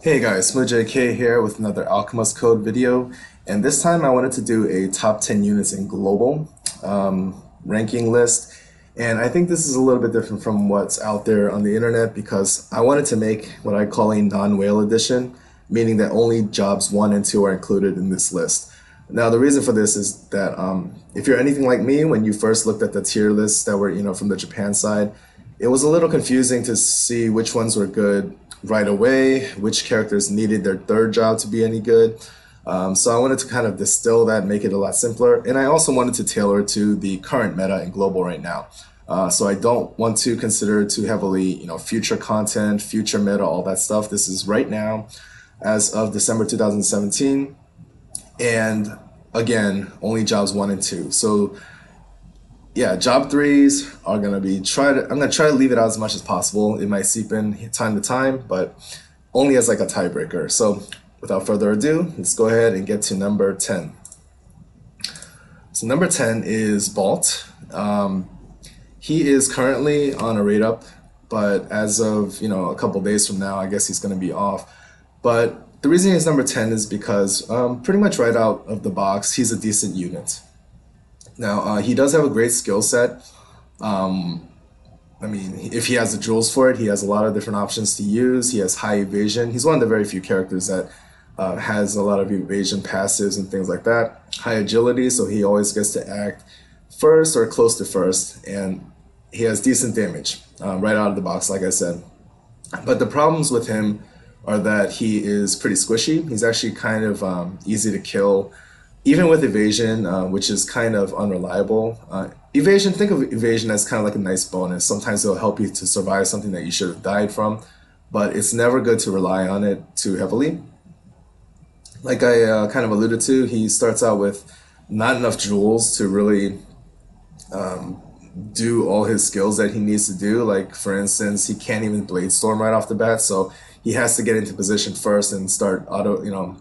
Hey guys, SmoothJK here with another Alchemist code video, and this time I wanted to do a top 10 units in global ranking list. And I think this is a little bit different from what's out there on the internet because I wanted to make what I call a non-whale edition, meaning that only jobs 1 and 2 are included in this list. Now the reason for this is that if you're anything like me, when you first looked at the tier lists that were from the Japan side, it was a little confusing to see which ones were good right away, which characters needed their third job to be any good. So I wanted to kind of distill that, make it a lot simpler. And I also wanted to tailor it to the current meta in global right now. So I don't want to consider too heavily, future content, future meta, all that stuff. This is right now, as of December 2017. And again, only jobs 1 and 2. So yeah, job 3s are gonna be I'm gonna try to leave it out as much as possible. It might seep in time to time, but only as like a tiebreaker. So without further ado, let's go ahead and get to number 10. So number 10 is Balt. He is currently on a rate up, but as of a couple days from now, I guess he's gonna be off. But the reason he's number 10 is because pretty much right out of the box, he's a decent unit. Now, he does have a great skill set. I mean, if he has the jewels for it, he has a lot of different options to use. He has high evasion. He's one of the very few characters that has a lot of evasion passives and things like that. High agility, so he always gets to act first or close to first. And he has decent damage right out of the box, like I said. But the problems with him are that he is pretty squishy. He's actually kind of easy to kill. Even with evasion, which is kind of unreliable. Evasion, think of evasion as kind of like a nice bonus. Sometimes it'll help you to survive something that you should have died from, but it's never good to rely on it too heavily. Like I kind of alluded to, he starts out with not enough jewels to really do all his skills that he needs to do. Like for instance, he can't even blade storm right off the bat, so he has to get into position first and start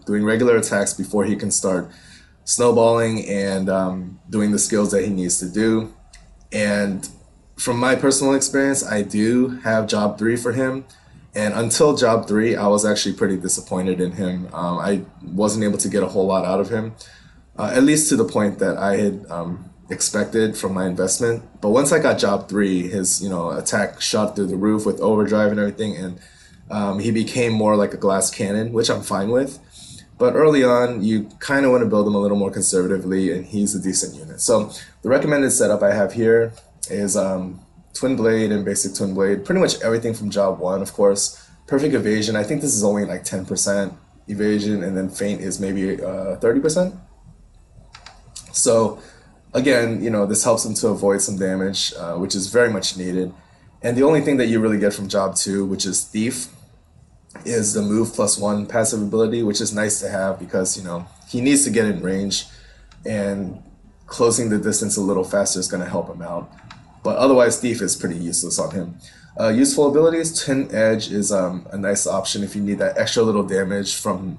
doing regular attacks before he can start snowballing and doing the skills that he needs to do. And from my personal experience, I do have job 3 for him. And until job 3, I was actually pretty disappointed in him. I wasn't able to get a whole lot out of him, at least to the point that I had expected from my investment. But once I got job 3, his attack shot through the roof with overdrive and everything, and he became more like a glass cannon, which I'm fine with. But early on, you kind of want to build him a little more conservatively, and he's a decent unit. So the recommended setup I have here is Twin Blade and Basic Twin Blade. Pretty much everything from job 1, of course. Perfect evasion. I think this is only like 10% evasion, and then feint is maybe 30%. So again, this helps him to avoid some damage, which is very much needed. And the only thing that you really get from job 2, which is Thief, is the move +1 passive ability, which is nice to have because he needs to get in range, and closing the distance a little faster is going to help him out. But otherwise, Thief is pretty useless on him. Useful abilities: Twin Edge is a nice option if you need that extra little damage from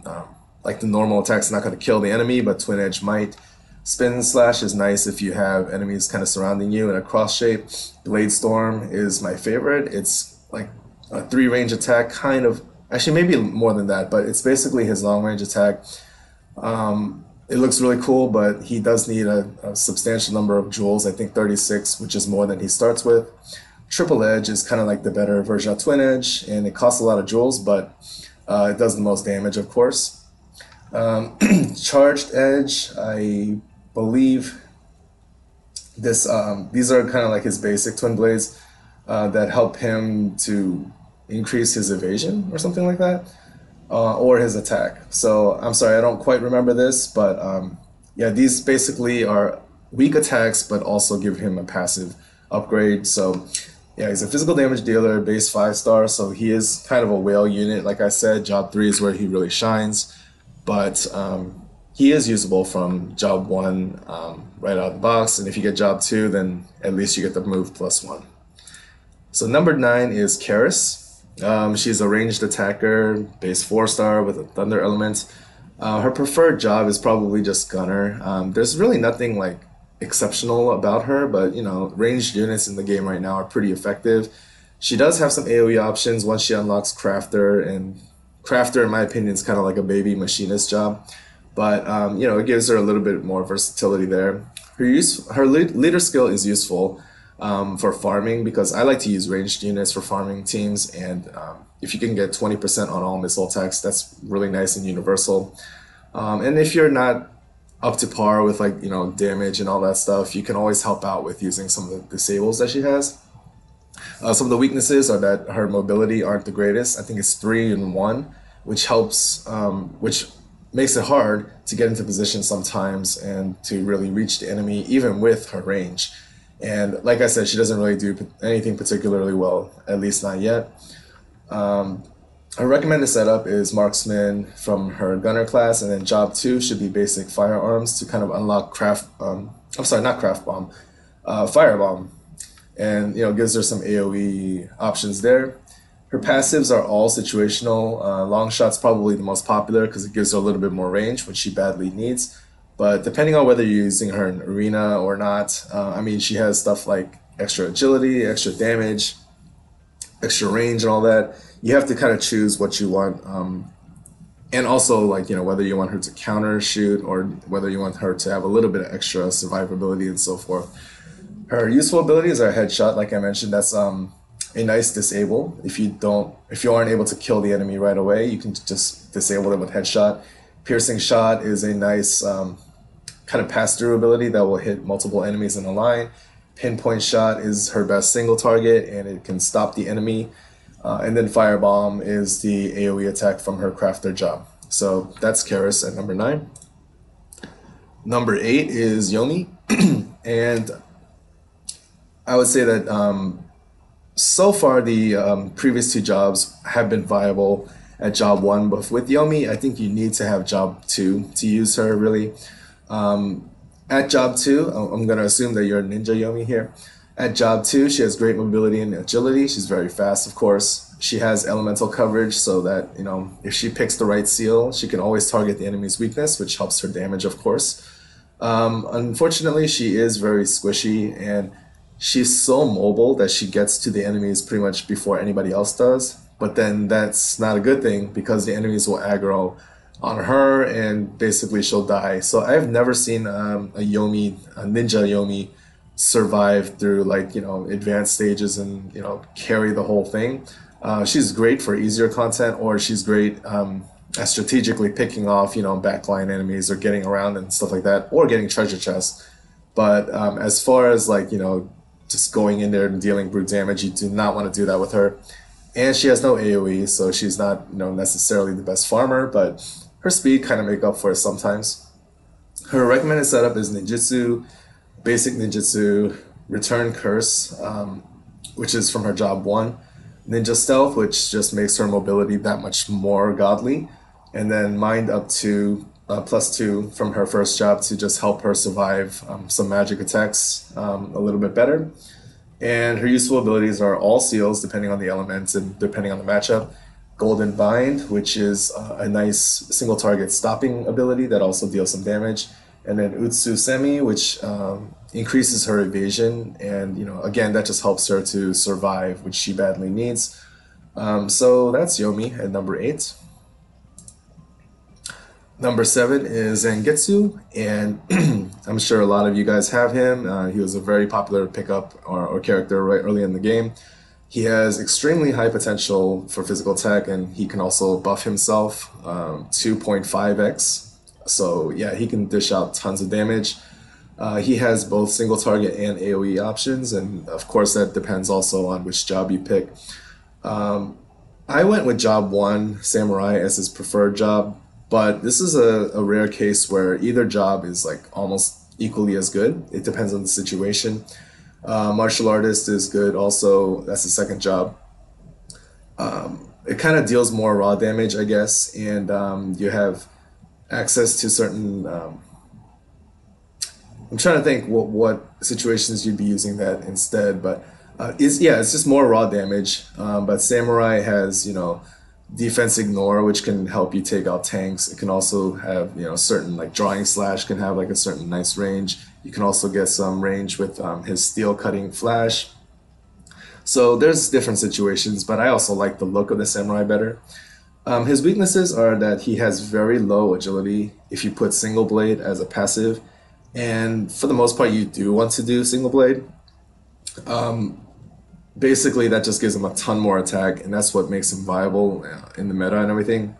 like the normal attack's not going to kill the enemy, but Twin Edge might. Spin Slash is nice if you have enemies kind of surrounding you in a cross shape. Blade Storm is my favorite. It's like a 3-range attack, kind of. Actually, maybe more than that, but it's basically his long-range attack. It looks really cool, but he does need a substantial number of jewels, I think 36, which is more than he starts with. Triple Edge is kind of like the better version of Twin Edge, and it costs a lot of jewels, but it does the most damage, of course. Charged Edge, I believe these are kind of like his basic Twin Blades that help him to increase his evasion or something like that, or his attack. So I'm sorry, I don't quite remember this, but yeah, these basically are weak attacks but also give him a passive upgrade. So yeah, he's a physical damage dealer, base 5-star, so he is kind of a whale unit. Like I said, job 3 is where he really shines, but he is usable from job 1 right out of the box, and if you get job 2, then at least you get the move +1. So number 9 is Caris. She's a ranged attacker, base 4-star with a thunder element. Her preferred job is probably just gunner. There's really nothing like exceptional about her, but ranged units in the game right now are pretty effective. She does have some AoE options once she unlocks Crafter and Crafter, in my opinion, is kind of like a baby machinist job, but you know, it gives her a little bit more versatility there. Her leader skill is useful for farming because I like to use ranged units for farming teams, and if you can get 20% on all missile attacks, that's really nice and universal. And if you're not up to par with like you know damage and all that stuff, you can always help out with using some of the disables that she has. Some of the weaknesses are that her mobility aren't the greatest. I think it's 3 and 1, which helps, which makes it hard to get into position sometimes and to really reach the enemy, even with her range. And like I said, she doesn't really do anything particularly well, at least not yet. Her recommended setup is marksman from her gunner class, and then job 2 should be basic firearms to kind of unlock craft. I'm sorry, not craft bomb, firebomb, and you know gives her some AOE options there. Her passives are all situational. Long shot's probably the most popular because it gives her a little bit more range, which she badly needs. But depending on whether you're using her in arena or not, I mean, she has stuff like extra agility, extra damage, extra range, and all that. You have to kind of choose what you want. And also, like, you know, whether you want her to counter shoot or whether you want her to have a little bit of extra survivability and so forth. Her useful abilities are headshot, like I mentioned. That's a nice disable. If you aren't able to kill the enemy right away, you can just disable them with headshot. Piercing shot is a nice kind of pass-through ability that will hit multiple enemies in a line. Pinpoint shot is her best single target, and it can stop the enemy. And then firebomb is the AoE attack from her crafter job. So that's Caris at number 9. Number 8 is Yomi, and I would say that so far the previous 2 jobs have been viable at job 1, but with Yomi, I think you need to have job 2 to use her really. At job 2, I'm going to assume that you're a ninja Yomi here. At job 2, she has great mobility and agility. She's very fast, of course. She has elemental coverage so that, you know, if she picks the right seal, she can always target the enemy's weakness, which helps her damage, of course. Unfortunately, she is very squishy, and she's so mobile that she gets to the enemies pretty much before anybody else does. But then that's not a good thing because the enemies will aggro on her and basically she'll die. So I've never seen a ninja Yomi survive through like, you know, advanced stages and, you know, carry the whole thing. She's great for easier content, or she's great at strategically picking off, you know, backline enemies or getting around and stuff like that, or getting treasure chests. But as far as like, you know, just going in there and dealing brute damage, you do not want to do that with her. And she has no AoE, so she's not, you know, necessarily the best farmer, but her speed kind of make up for it sometimes. Her recommended setup is ninjutsu, basic ninjutsu, return curse, which is from her job 1, ninja stealth, which just makes her mobility that much more godly, and then mind up to +2 from her first job to just help her survive some magic attacks a little bit better. And her useful abilities are all seals, depending on the elements and depending on the matchup. Golden Bind, which is a nice single target stopping ability that also deals some damage. And then Utsu Semi, which increases her evasion. And, you know, again, that just helps her to survive, which she badly needs. So that's Yomi at number 8. Number 7 is Zangetsu, and I'm sure a lot of you guys have him. He was a very popular pickup or character right early in the game. He has extremely high potential for physical attack, and he can also buff himself 2.5x. So yeah, he can dish out tons of damage. He has both single target and AoE options, and of course that depends also on which job you pick. I went with job 1, Samurai, as his preferred job. But this is a rare case where either job is like almost equally as good. It depends on the situation. Martial artist is good also. That's the second job. It kind of deals more raw damage, I guess, and you have access to certain... I'm trying to think what situations you'd be using that instead, but it's just more raw damage. But Samurai has, you know, defense ignore, which can help you take out tanks. It can also have, you know, certain like drawing slash can have like a certain nice range. You can also get some range with his steel cutting flash. So there's different situations, but I also like the look of the Samurai better. His weaknesses are that he has very low agility if you put single blade as a passive, and for the most part you do want to do single blade. Basically that just gives him a ton more attack, and that's what makes him viable in the meta and everything.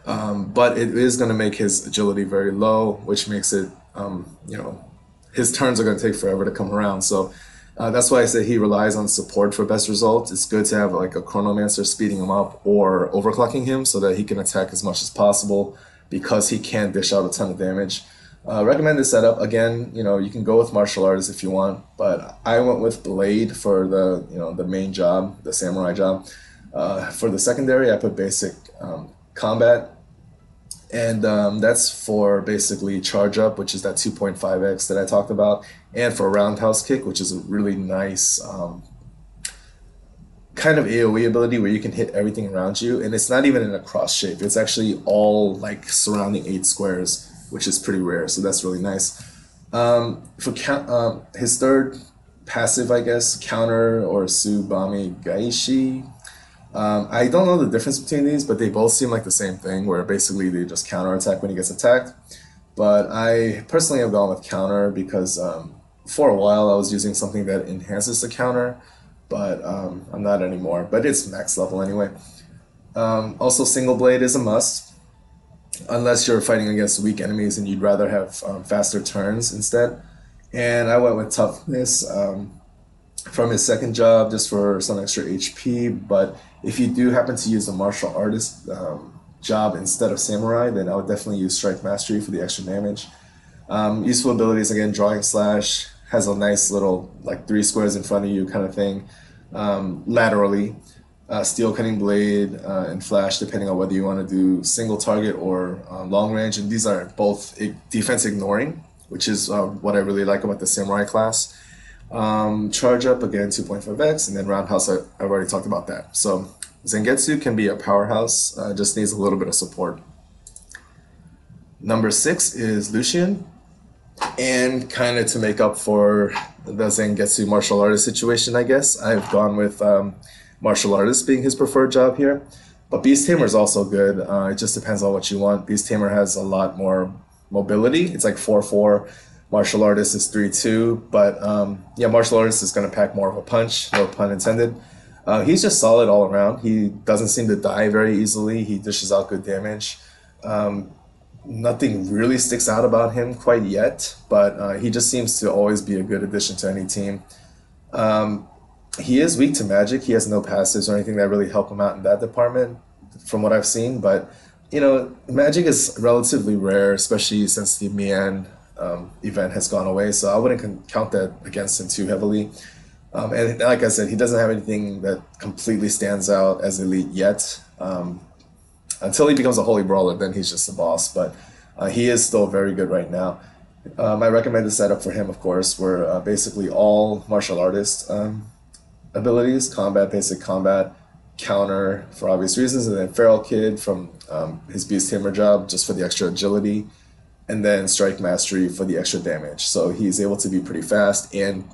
But it is going to make his agility very low, which makes it, his turns are going to take forever to come around. So that's why I say he relies on support for best results. It's good to have like a Chronomancer speeding him up or overclocking him so that he can attack as much as possible, because he can dish out a ton of damage. Recommended setup, again, you can go with martial arts if you want, but I went with blade for the main job, the samurai job. For the secondary, I put basic combat, and that's for basically charge up, which is that 2.5x that I talked about, and for roundhouse kick, which is a really nice kind of AoE ability where you can hit everything around you, and it's not even in a cross shape. It's actually all like surrounding 8 squares, which is pretty rare, so that's really nice. For his third passive, I guess, counter or Tsubami Gaishi. I don't know the difference between these, but they both seem like the same thing, where basically they just counter attack when he gets attacked. But I personally have gone with counter because for a while I was using something that enhances the counter, but I'm not anymore. But it's max level anyway. Also, single blade is a must, unless you're fighting against weak enemies and you'd rather have faster turns instead. And I went with toughness from his second job just for some extra HP. But if you do happen to use the martial artist job instead of samurai, then I would definitely use strike mastery for the extra damage. Useful abilities, again, drawing slash has a nice little like 3 squares in front of you kind of thing laterally. Steel cutting blade and flash, depending on whether you want to do single target or long range, and these are both defense ignoring, which is what I really like about the samurai class. Charge up, again, 2.5x, and then roundhouse, I've already talked about that. So Zangetsu can be a powerhouse, just needs a little bit of support. Number 6 is Lucian, and kind of to make up for the Zangetsu martial artist situation, I guess, I've gone with martial artist being his preferred job here. But Beast Tamer is also good. It just depends on what you want. Beast Tamer has a lot more mobility. It's like 4-4. Martial artist is 3-2. But yeah, martial artist is going to pack more of a punch, no pun intended. He's just solid all around. He doesn't seem to die very easily. He dishes out good damage. Nothing really sticks out about him quite yet, but he just seems to always be a good addition to any team. He is weak to magic. He has no passives or anything that really help him out in that department, from what I've seen. But, magic is relatively rare, especially since the Mian event has gone away. So I wouldn't count that against him too heavily. And like I said, he doesn't have anything that completely stands out as elite yet. Until he becomes a holy brawler, then he's just a boss. But he is still very good right now. My recommended setup for him, of course, were basically all martial artist abilities: combat, basic combat, counter for obvious reasons, and then Feral Kid from his Beast Tamer job just for the extra agility, and then strike mastery for the extra damage. So he's able to be pretty fast and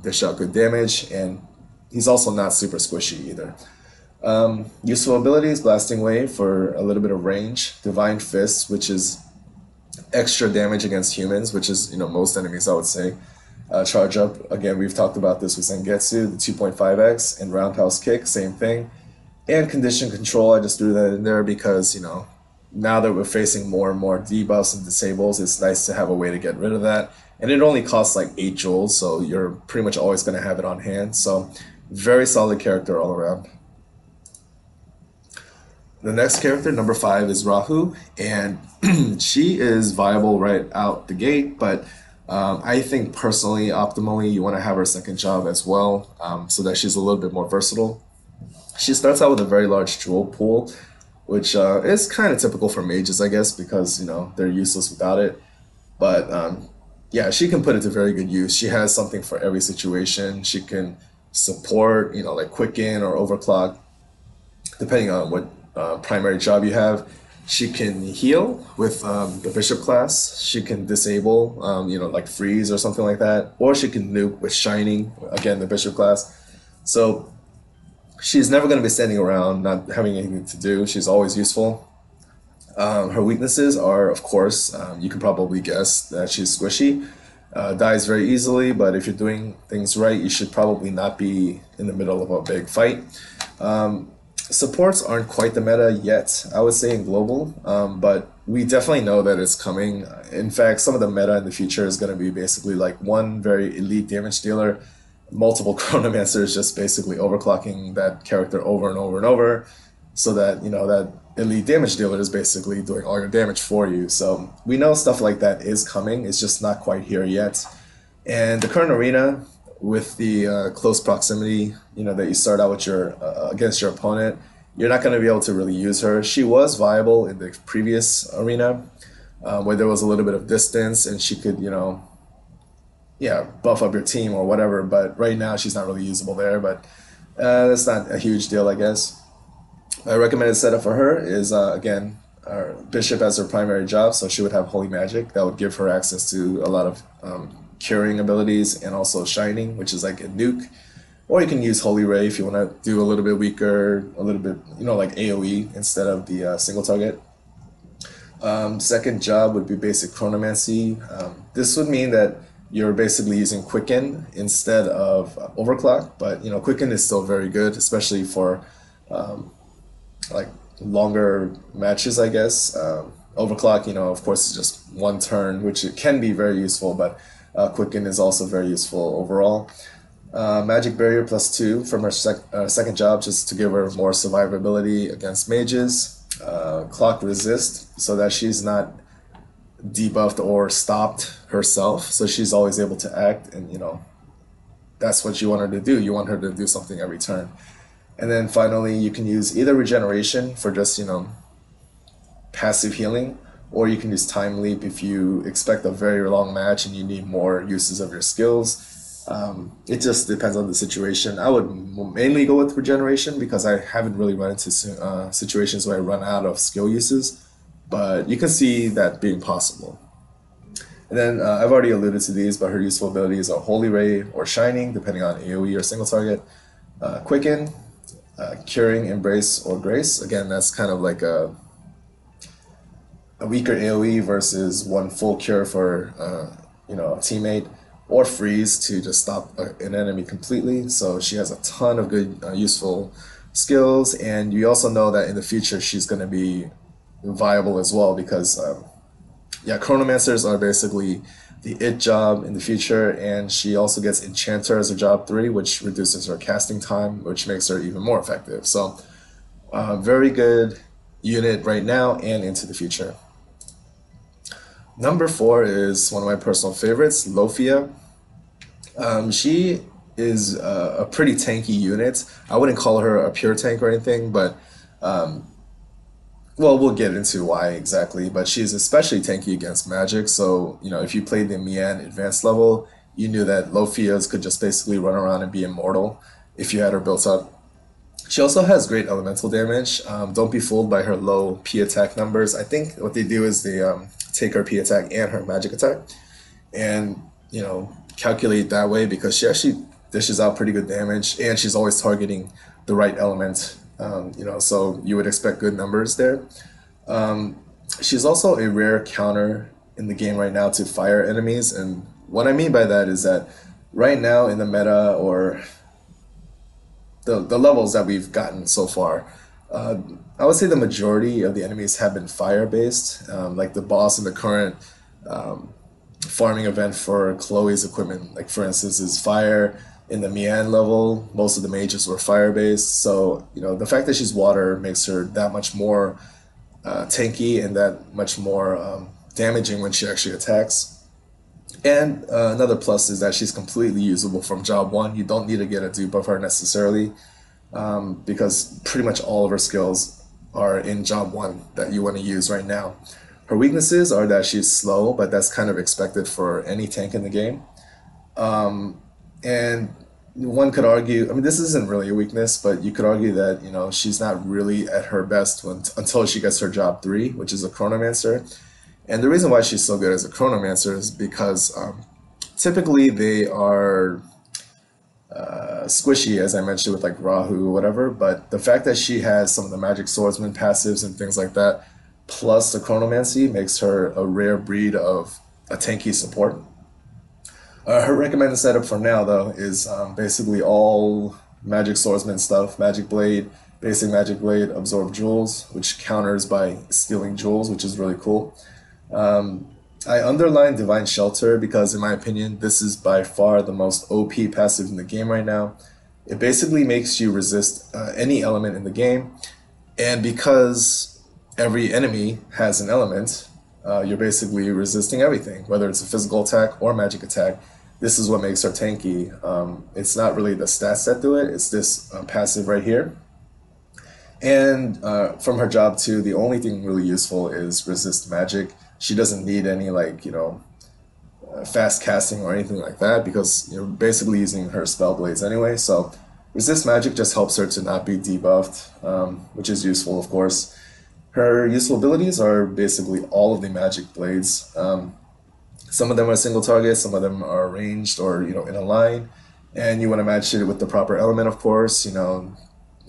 dish out good damage, and he's also not super squishy either. Useful abilities: Blasting Wave for a little bit of range, Divine Fist, which is extra damage against humans, which is most enemies, I would say. Charge up, again, we've talked about this with Zangetsu, the 2.5x, and roundhouse kick, same thing. And condition control, I just threw that in there because, now that we're facing more and more debuffs and disables, it's nice to have a way to get rid of that. And it only costs like 8 joules, so you're pretty much always going to have it on hand. So very solid character all around. The next character, number 5, is Rahu, and she is viable right out the gate, but I think personally, optimally, you want to have her second job as well, so that she's a little bit more versatile. She starts out with a very large jewel pool, which is kind of typical for mages, I guess, because they're useless without it. But yeah, she can put it to very good use. She has something for every situation. She can support, like quicken or overclock, depending on what primary job you have. She can heal with the bishop class. She can disable, like freeze or something like that. Or she can nuke with shining, again, the bishop class. So She's never going to be standing around not having anything to do. She's always useful. Her weaknesses are, of course, you can probably guess that she's squishy. Dies very easily, but if you're doing things right, you should probably not be in the middle of a big fight. Supports aren't quite the meta yet, I would say, in global, but we definitely know that it's coming. In fact, some of the meta in the future is going to be basically like one very elite damage dealer, multiple chronomancers just basically overclocking that character over and over and over, so that, you know, that elite damage dealer is basically doing all your damage for you. So we know stuff like that is coming, it's just not quite here yet. And the current arena, with the close proximity, you know, that you start out with your against your opponent, you're not going to be able to really use her. She was viable in the previous arena, where there was a little bit of distance and she could, you know, yeah, buff up your team or whatever, but right now she's not really usable there, but that's not a huge deal, I guess. My recommended setup for her is, again, our Bishop as her primary job, so she would have Holy Magic. That would give her access to a lot of curing abilities and also Shining, which is like a nuke. Or you can use Holy Ray if you want to do a little bit weaker, a little bit, you know, like AoE instead of the single target. Second job would be basic Chronomancy. This would mean that you're basically using Quicken instead of Overclock, but, you know, Quicken is still very good, especially for like longer matches, I guess. Overclock, you know, of course, is just one turn, which it can be very useful, but Quicken is also very useful overall. Magic Barrier +2 from her second job, just to give her more survivability against mages. Clock Resist, so that she's not debuffed or stopped herself, so she's always able to act, and, you know, that's what you want her to do. You want her to do something every turn. And then finally, you can use either Regeneration for just, you know, passive healing, or you can use Time Leap if you expect a very long match and you need more uses of your skills. It just depends on the situation. I would mainly go with Regeneration because I haven't really run into situations where I run out of skill uses, but you can see that being possible. And then I've already alluded to these, but her useful abilities are Holy Ray or Shining, depending on AoE or single target. Quicken, Curing, Embrace, or Grace. Again, that's kind of like a weaker AoE versus one full cure for you know, a teammate, or Freeze to just stop an enemy completely. So she has a ton of good useful skills, and you also know that in the future she's going to be viable as well, because yeah, Chronomancers are basically the it job in the future, and she also gets Enchanter as her job 3, which reduces her casting time, which makes her even more effective. So very good unit right now and into the future. Number 4 is one of my personal favorites, Lofia. She is a pretty tanky unit. I wouldn't call her a pure tank or anything, but well, we'll get into why exactly, but she's especially tanky against magic. So, you know, if you played the Mian advanced level, you knew that Lofias could just basically run around and be immortal if you had her built up. She also has great elemental damage. Don't be fooled by her low P attack numbers. I think what they do is they take her P attack and her magic attack and, you know, calculate that way, because she actually dishes out pretty good damage, and she's always targeting the right element. You know, so you would expect good numbers there. She's also a rare counter in the game right now to fire enemies, and what I mean by that is that right now in the meta, or the levels that we've gotten so far, I would say the majority of the enemies have been fire based. Like the boss in the current farming event for Chloe's equipment, like for instance, is fire. In the Mian level, most of the mages were fire-based, so, you know, the fact that she's water makes her that much more tanky and that much more damaging when she actually attacks. And another plus is that she's completely usable from job 1. You don't need to get a dupe of her necessarily, because pretty much all of her skills are in job 1 that you want to use right now. Her weaknesses are that she's slow, but that's kind of expected for any tank in the game. And one could argue, I mean, this isn't really a weakness, but you could argue that, you know, she's not really at her best until she gets her job 3, which is a Chronomancer. And the reason why she's so good as a Chronomancer is because typically they are squishy, as I mentioned, with like Rahu or whatever, but the fact that she has some of the magic swordsman passives and things like that, plus the chronomancy, makes her a rare breed of a tanky support. Her recommended setup for now, though, is basically all magic swordsman stuff, magic blade, basic magic blade, absorb jewels, which counters by stealing jewels, which is really cool. I underline Divine Shelter because, in my opinion, this is by far the most OP passive in the game right now. It basically makes you resist any element in the game, and because every enemy has an element, you're basically resisting everything, whether it's a physical attack or magic attack. This is what makes her tanky. It's not really the stats that do it, it's this passive right here. And from her job too, the only thing really useful is resist magic. She doesn't need any like, fast casting or anything like that because you're basically using her spell blades anyway. So resist magic just helps her to not be debuffed, which is useful, of course. Her useful abilities are basically all of the magic blades. Some of them are single target, some of them are ranged or in a line, and you want to match it with the proper element, of course.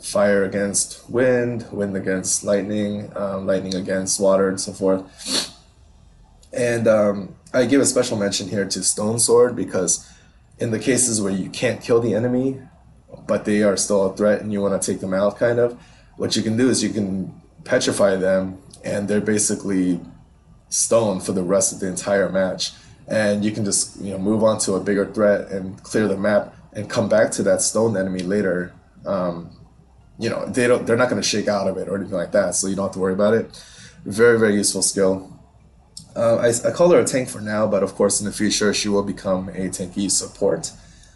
Fire against wind, wind against lightning, lightning against water, and so forth. And I give a special mention here to Stone Sword because in the cases where you can't kill the enemy, but they are still a threat and you want to take them out, kind of, what you can do is you can petrify them and they're basically stone for the rest of the entire match. And you can just move on to a bigger threat and clear the map and come back to that stone enemy later. They're not going to shake out of it or anything like that, so you don't have to worry about it. Very, very useful skill. I call her a tank for now, but of course in the future she will become a tanky support.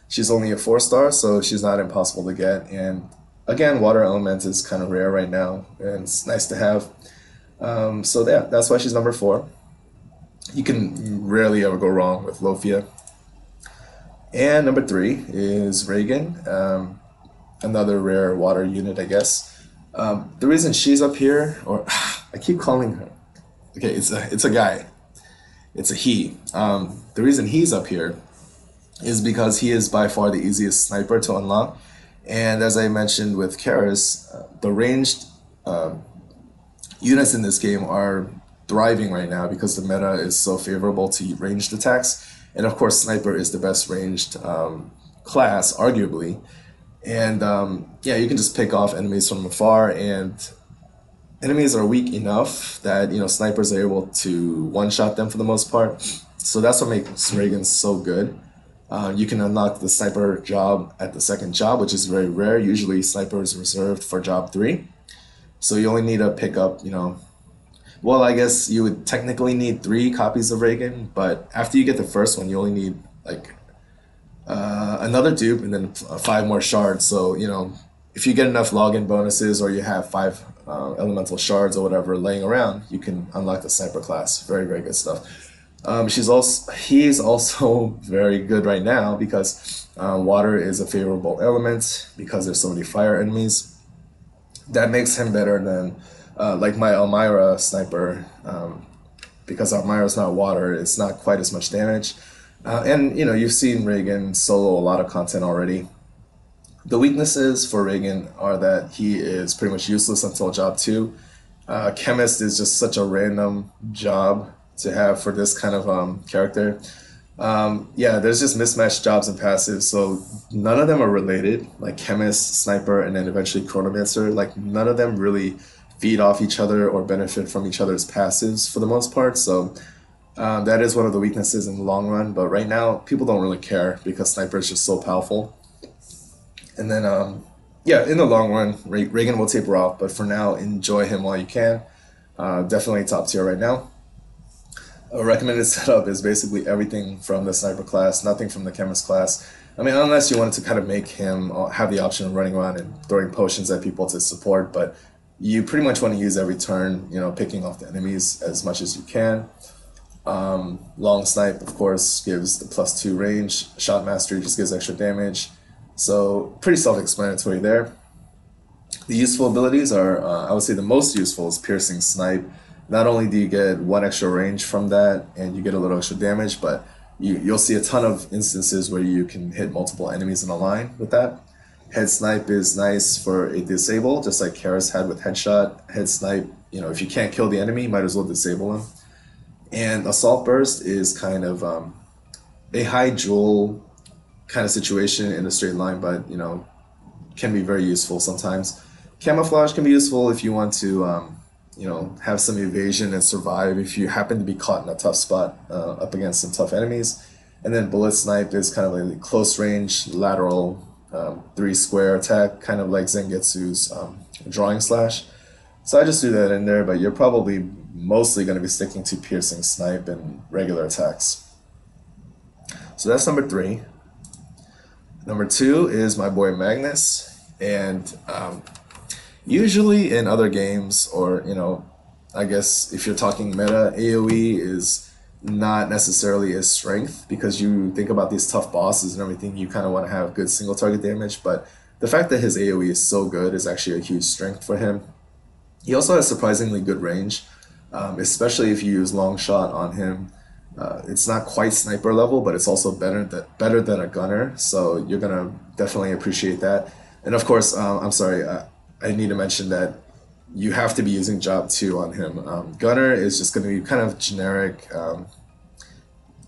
She's only a 4-star, so she's not impossible to get. And again, water element is kind of rare right now, and it's nice to have. So yeah, that's why she's number 4. You can rarely ever go wrong with Lofia. And number 3 is Reagan, another rare water unit, I guess. The reason she's up here, or I keep calling her, okay, it's a guy, it's a he. The reason he's up here is because he is by far the easiest sniper to unlock. And as I mentioned with Caris, the ranged units in this game are thriving right now because the meta is so favorable to ranged attacks. And of course, sniper is the best ranged class, arguably. And yeah, you can just pick off enemies from afar, and enemies are weak enough that snipers are able to one-shot them for the most part. So that's what makes Reagan so good. You can unlock the sniper job at the second job, which is very rare. Usually sniper is reserved for job 3. So you only need to pick up, well, I guess you would technically need 3 copies of Reagan, but after you get the first one, you only need like another dupe and then 5 more shards. So, if you get enough login bonuses or you have 5 elemental shards or whatever laying around, you can unlock the sniper class. Very, very good stuff. He's also very good right now because water is a favorable element because there's so many fire enemies. That makes him better than like my Elmira sniper, because Elmira's not water, it's not quite as much damage. And you've seen Reagan solo a lot of content already. The weaknesses for Reagan are that he is pretty much useless until job 2. Chemist is just such a random job to have for this kind of character. Yeah, there's just mismatched jobs and passives, so none of them are related, like Chemist, Sniper, and then eventually Chronomancer. Like, none of them really feed off each other or benefit from each other's passives for the most part, so that is one of the weaknesses in the long run. But right now, people don't really care because Sniper is just so powerful. And then, yeah, in the long run, Reagan will taper off, but for now, enjoy him while you can. Definitely top tier right now. A recommended setup is basically everything from the Sniper class, nothing from the Chemist class. I mean, unless you wanted to kind of make him have the option of running around and throwing potions at people to support, but you pretty much want to use every turn, picking off the enemies as much as you can. Long Snipe, of course, gives the +2 range. Shot Mastery just gives extra damage. So pretty self-explanatory there. The useful abilities are, I would say the most useful is Piercing Snipe. Not only do you get 1 extra range from that and you get a little extra damage, but you'll see a ton of instances where you can hit multiple enemies in a line with that. Head snipe is nice for a disable, just like Caris had with headshot. Head snipe, if you can't kill the enemy, you might as well disable him. And assault burst is kind of a high jewel kind of situation in a straight line, but can be very useful sometimes. Camouflage can be useful if you want to have some evasion and survive if you happen to be caught in a tough spot up against some tough enemies. And then bullet snipe is kind of like a close range lateral 3 square attack, kind of like Zangetsu's drawing slash. So I just threw that in there, but you're probably mostly going to be sticking to piercing snipe and regular attacks. So that's number 3. Number 2 is my boy Magnus, and usually in other games, or I guess if you're talking meta, AoE is not necessarily a strength, because you think about these tough bosses and everything, you kind of want to have good single target damage, but the fact that his AoE is so good is actually a huge strength for him. He also has surprisingly good range, especially if you use long shot on him. It's not quite sniper level, but it's also better than a gunner, so you're gonna definitely appreciate that. And of course, I'm sorry, I need to mention that you have to be using job 2 on him. Gunner is just going to be kind of generic.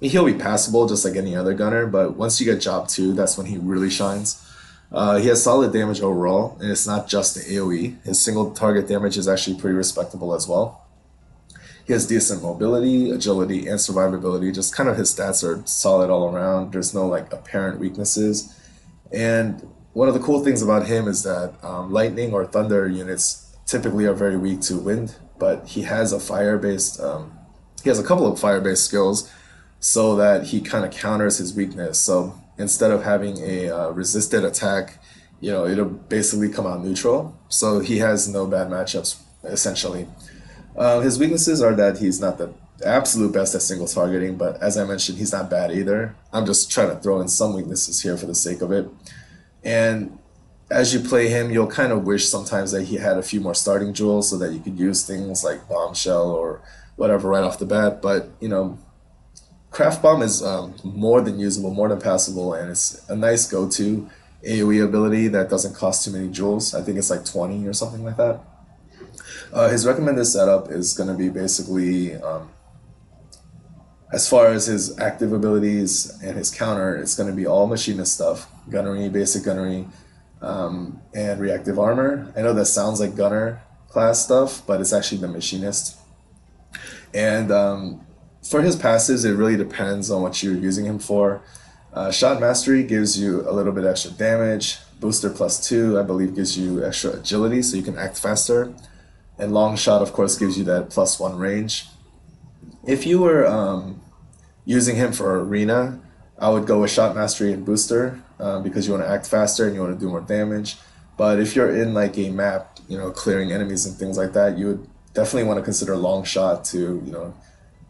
He'll be passable just like any other gunner, but once you get job 2, that's when he really shines. He has solid damage overall, and it's not just the AoE. His single target damage is actually pretty respectable as well. He has decent mobility, agility, and survivability. Just kind of his stats are solid all around. There's no like apparent weaknesses. And one of the cool things about him is that lightning or thunder units typically are very weak to wind, but he has a fire-based, he has a couple of fire-based skills so that he kind of counters his weakness. So instead of having a resisted attack, it'll basically come out neutral. So he has no bad matchups, essentially. His weaknesses are that he's not the absolute best at single targeting, but as I mentioned, he's not bad either. I'm just trying to throw in some weaknesses here for the sake of it. And as you play him, you'll kind of wish sometimes that he had a few more starting jewels so that you could use things like bombshell or whatever right off the bat. But craft bomb is more than usable, more than passable, and it's a nice go-to AoE ability that doesn't cost too many jewels. I think it's like 20 or something like that. His recommended setup is going to be basically, as far as his active abilities and his counter, it's going to be all machinist stuff, gunnery, basic gunnery, and reactive armor. I know that sounds like gunner class stuff, but it's actually the machinist. And for his passives, it really depends on what you're using him for. Shot Mastery gives you a little bit extra damage. Booster +2, I believe, gives you extra agility, so you can act faster. And Long Shot, of course, gives you that +1 range. If you were using him for Arena, I would go with Shot Mastery and Booster, because you want to act faster and you want to do more damage. But if you're in like a map, clearing enemies and things like that, you would definitely want to consider Long Shot to,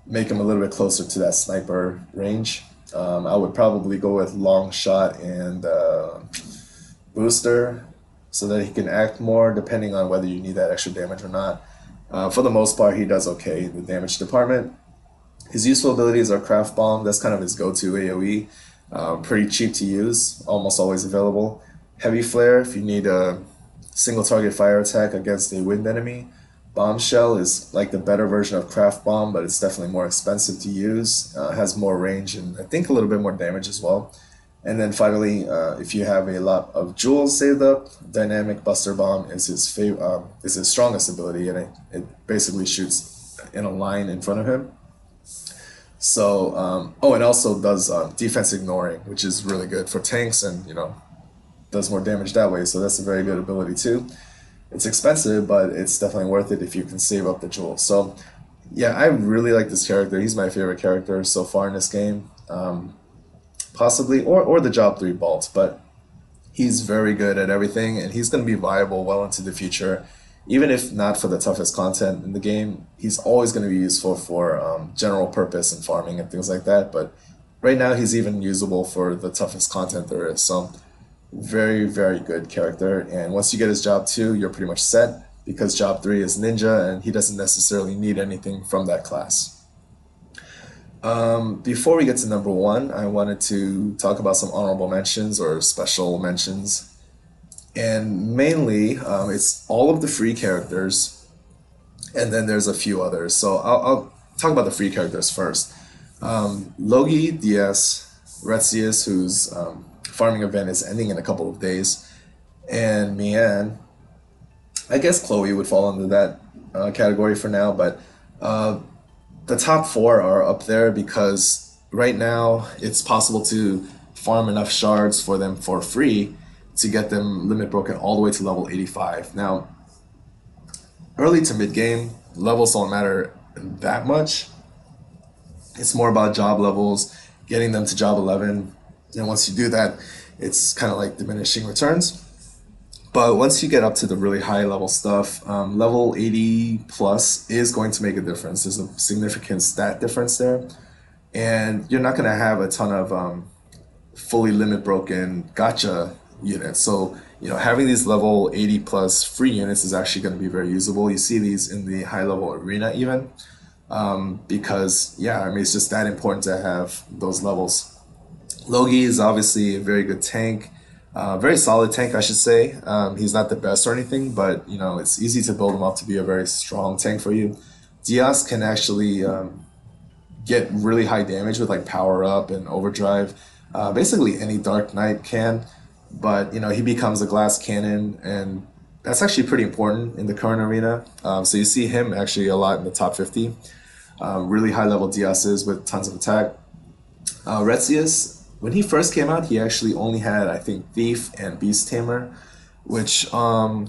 make him a little bit closer to that sniper range. I would probably go with Long Shot and Booster so that he can act more, depending on whether you need that extra damage or not. For the most part, he does okay in the damage department. His useful abilities are Craft Bomb. That's kind of his go-to AoE. Pretty cheap to use, almost always available. Heavy Flare, if you need a single target fire attack against a wind enemy. Bombshell is like the better version of Craft Bomb, but it's definitely more expensive to use. Has more range and I think a little bit more damage as well. And then finally, if you have a lot of jewels saved up, Dynamic Buster Bomb is his strongest ability, and it basically shoots in a line in front of him. So, it also does defense ignoring, which is really good for tanks, and does more damage that way. So that's a very good ability too. It's expensive, but it's definitely worth it if you can save up the jewels. So, yeah, I really like this character. He's my favorite character so far in this game. Possibly, or the Job 3 Balt, but he's very good at everything, and he's going to be viable well into the future. Even if not for the toughest content in the game, he's always going to be useful for general purpose and farming and things like that. But right now, he's even usable for the toughest content there is. So, very, very good character. And once you get his Job 2, you're pretty much set, because Job 3 is Ninja, and he doesn't necessarily need anything from that class. Before we get to number 1, I wanted to talk about some honorable mentions or special mentions. And mainly, it's all of the free characters, and then there's a few others. So I'll talk about the free characters first. Logi, DS, Retzius, whose farming event is ending in a couple of days, and Mian. I guess Chloe would fall under that category for now, but the top four are up there because right now it's possible to farm enough shards for them for free to get them limit broken all the way to level 85. Now, early to mid game, levels don't matter that much. It's more about job levels, getting them to job 11. And once you do that, it's kind of like diminishing returns. But once you get up to the really high level stuff, level 80 plus is going to make a difference. There's a significant stat difference there. And you're not going to have a ton of fully limit broken gotcha units. So, having these level 80 plus free units is actually going to be very usable. You see these in the high level arena even. Because, yeah, I mean, it's just that important to have those levels. Logi is obviously a very good tank. Very solid tank, I should say. He's not the best or anything, but it's easy to build him up to be a very strong tank for you. Diaz can actually get really high damage with like power up and overdrive. Basically any Dark Knight can, but he becomes a glass cannon, and that's actually pretty important in the current arena. So you see him actually a lot in the top 50. Really high level DSs with tons of attack. Retzius, when he first came out, he actually only had, I think, Thief and Beast Tamer, which, I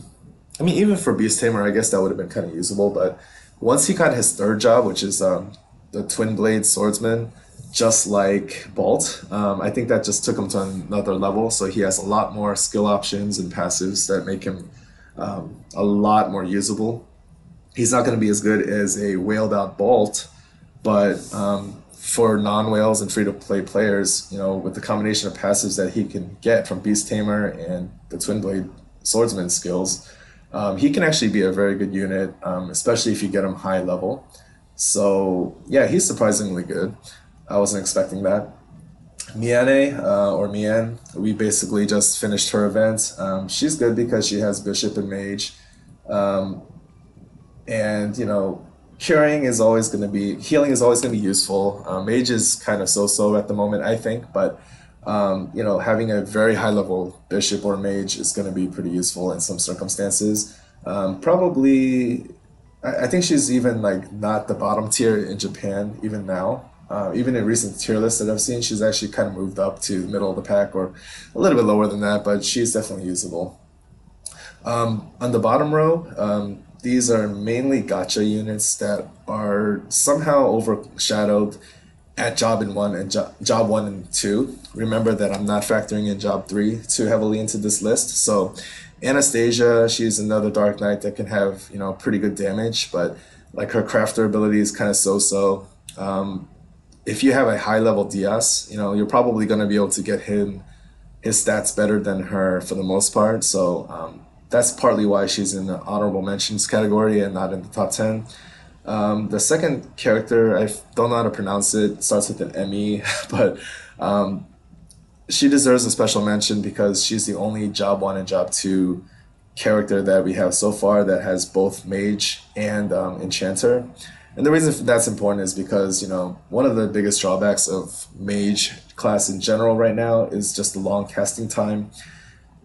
mean, even for Beast Tamer, I guess that would have been kind of usable. But once he got his third job, which is the Twin Blade Swordsman, just like Balt, I think that just took him to another level. So he has a lot more skill options and passives that make him a lot more usable. He's not going to be as good as a whaled out Balt, but for non-whales and free-to-play players, with the combination of passives that he can get from Beast Tamer and the Twin Blade Swordsman skills, he can actually be a very good unit, especially if you get him high level. So, yeah, he's surprisingly good. I wasn't expecting that. Miane, or Mian, we basically just finished her event. She's good because she has Bishop and Mage. And, healing is always going to be useful. Mage is kind of so-so at the moment, I think, but having a very high level bishop or mage is going to be pretty useful in some circumstances. Probably, I think she's even like not the bottom tier in Japan even now. Even in recent tier lists that I've seen, she's actually kind of moved up to middle of the pack or a little bit lower than that, but she's definitely usable. On the bottom row, these are mainly gotcha units that are somehow overshadowed at job 1 and 2. Remember that I'm not factoring in job 3 too heavily into this list. So Anastasia, she's another Dark Knight that can have pretty good damage, but like her crafter ability is kind of so-so. If you have a high level DS, you're probably going to be able to get his stats better than her for the most part. So that's partly why she's in the honorable mentions category and not in the top 10. The second character, I don't know how to pronounce it, starts with an ME, but she deserves a special mention because she's the only job 1 and job 2 character that we have so far that has both mage and enchanter. And the reason that's important is because, one of the biggest drawbacks of mage class in general right now is just the long casting time.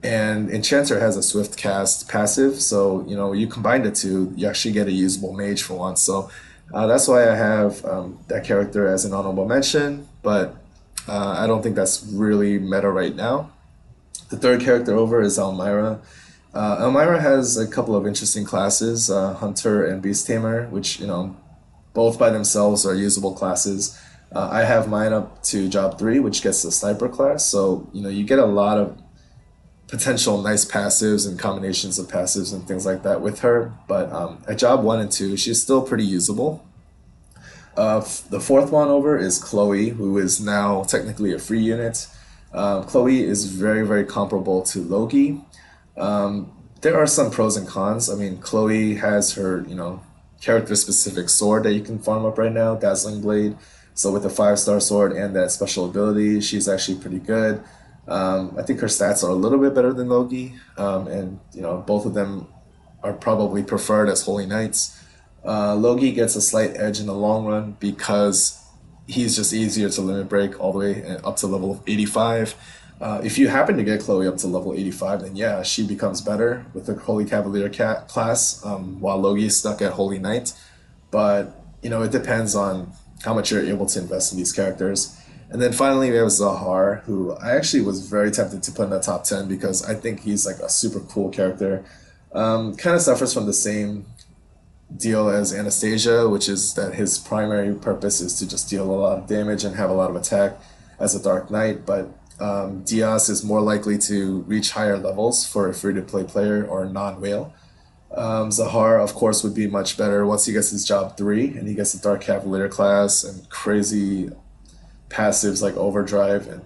And Enchanter has a swift cast passive, so you combine the two, you actually get a usable mage for once. So that's why I have that character as an honorable mention, but I don't think that's really meta right now. The third character over is Elmira. Elmira has a couple of interesting classes, Hunter and Beast Tamer, which both by themselves are usable classes. I have mine up to job 3, which gets the sniper class, so you get a lot of potential nice passives and combinations of passives and things like that with her, but at job 1 and 2 she's still pretty usable. The fourth one over is Chloe, who is now technically a free unit. Chloe is very, very comparable to Loki. There are some pros and cons. I mean, Chloe has her character specific sword that you can farm up right now, Dazzling Blade. So with a 5-star sword and that special ability, she's actually pretty good. I think her stats are a little bit better than Loki, and both of them are probably preferred as Holy Knights. Loki gets a slight edge in the long run because he's just easier to limit break all the way up to level 85. If you happen to get Chloe up to level 85, then yeah, she becomes better with the Holy Cavalier class, while Loki is stuck at Holy Knight. But it depends on how much you're able to invest in these characters. And then finally, we have Zahar, who I actually was very tempted to put in the top 10 because I think he's like a super cool character. Kind of suffers from the same deal as Anastasia, which is that his primary purpose is to just deal a lot of damage and have a lot of attack as a Dark Knight. But Diaz is more likely to reach higher levels for a free-to-play player or a non-whale. Zahar, of course, would be much better once he gets his job 3 and he gets the Dark Cavalier class and crazy passives like Overdrive, and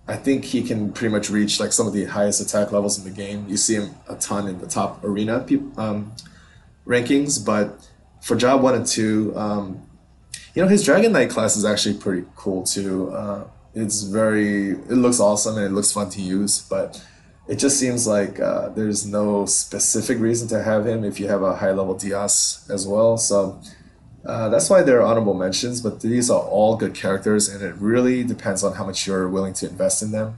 I think he can pretty much reach like some of the highest attack levels in the game. You see him a ton in the top arena rankings, but for job 1 and 2, his Dragon Knight class is actually pretty cool too. It looks awesome and it looks fun to use, but it just seems like there's no specific reason to have him if you have a high level Diaz as well. So that's why they're honorable mentions, but these are all good characters, and it really depends on how much you're willing to invest in them.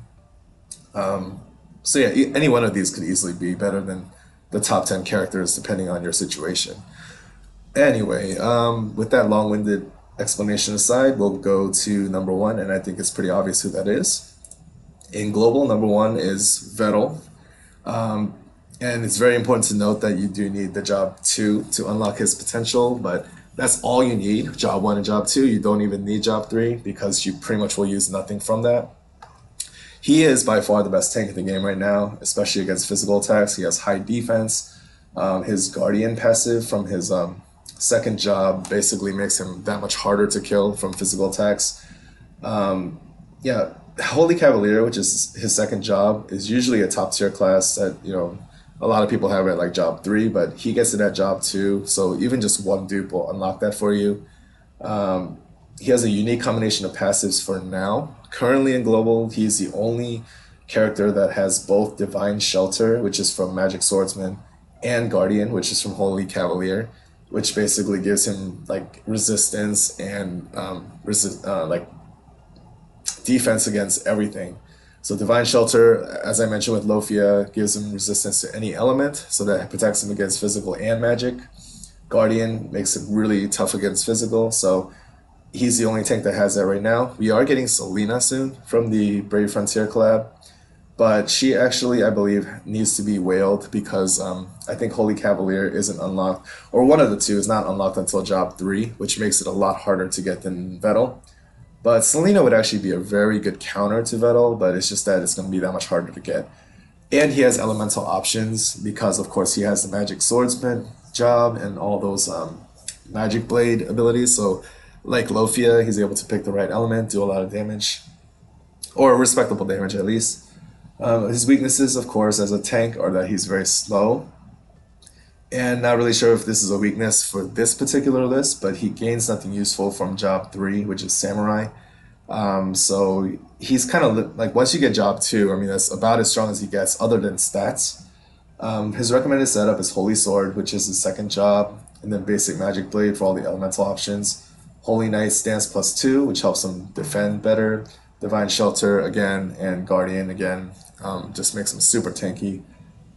So yeah, any one of these could easily be better than the top 10 characters depending on your situation. Anyway, with that long-winded explanation aside, we'll go to number 1, and I think it's pretty obvious who that is. In global, number 1 is Vettel. And it's very important to note that you do need the job 2 to unlock his potential, but that's all you need, job 1 and job 2. You don't even need job 3 because you pretty much will use nothing from that. He is by far the best tank in the game right now, especially against physical attacks. He has high defense. His Guardian passive from his second job basically makes him that much harder to kill from physical attacks. Yeah, Holy Cavalier, which is his second job, is usually a top tier class that, a lot of people have it at like job 3, but he gets it at job 2. So even just one dupe will unlock that for you. He has a unique combination of passives for now. Currently in global, he's the only character that has both Divine Shelter, which is from Magic Swordsman, and Guardian, which is from Holy Cavalier, which basically gives him like resistance and like defense against everything. So Divine Shelter, as I mentioned with Lofia, gives him resistance to any element, so that protects him against physical and magic. Guardian makes him really tough against physical, so he's the only tank that has that right now. We are getting Selena soon from the Brave Frontier collab, but she actually, I believe, needs to be whaled because I think Holy Cavalier isn't unlocked, or one of the two is not unlocked until job 3, which makes it a lot harder to get than Vettel. But Selena would actually be a very good counter to Vettel, but it's just that it's going to be that much harder to get. And he has elemental options because, of course, he has the Magic Swordsman job and all those Magic Blade abilities. So, like Lofia, he's able to pick the right element, do a lot of damage, or respectable damage at least. His weaknesses, of course, as a tank are that he's very slow. And not really sure if this is a weakness for this particular list, but he gains nothing useful from job 3, which is Samurai. So he's kind of like, once you get job 2, I mean, that's about as strong as he gets other than stats. His recommended setup is Holy Sword, which is his second job, and then Basic Magic Blade for all the elemental options. Holy Knight Stance +2, which helps him defend better. Divine Shelter again, and Guardian again, just makes him super tanky.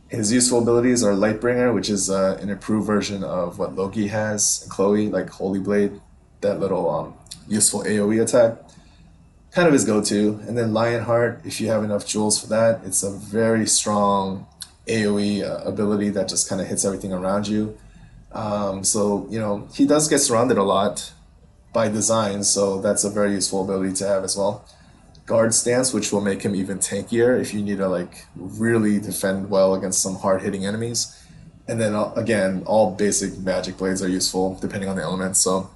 His useful abilities are Lightbringer, which is an improved version of what Loki has, and Chloe, like Holy Blade, that little useful AoE attack. Kind of his go-to. And then Lionheart, if you have enough jewels for that, it's a very strong AoE ability that just kind of hits everything around you. So, he does get surrounded a lot by design, so that's a very useful ability to have as well. Guard Stance, which will make him even tankier if you need to like really defend well against some hard-hitting enemies. And then again, all basic magic blades are useful depending on the element. So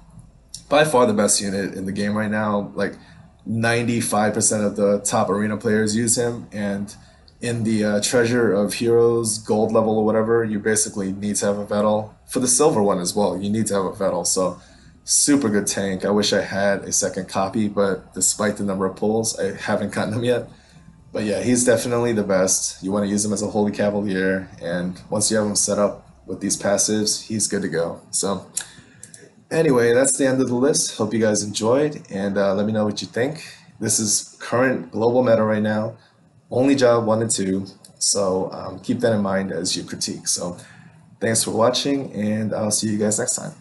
by far the best unit in the game right now. Like 95% of the top arena players use him, and in the Treasure of Heroes gold level or whatever, you basically need to have a Vettel. For the silver one as well, you need to have a Vettel. So super good tank. I wish I had a second copy, but despite the number of pulls, I haven't gotten them yet. But yeah, he's definitely the best. You want to use him as a Holy Cavalier, and once you have him set up with these passives, he's good to go. So anyway, that's the end of the list. Hope you guys enjoyed, and let me know what you think. This is current global meta right now. Only job 1 and 2, so keep that in mind as you critique. So thanks for watching, and I'll see you guys next time.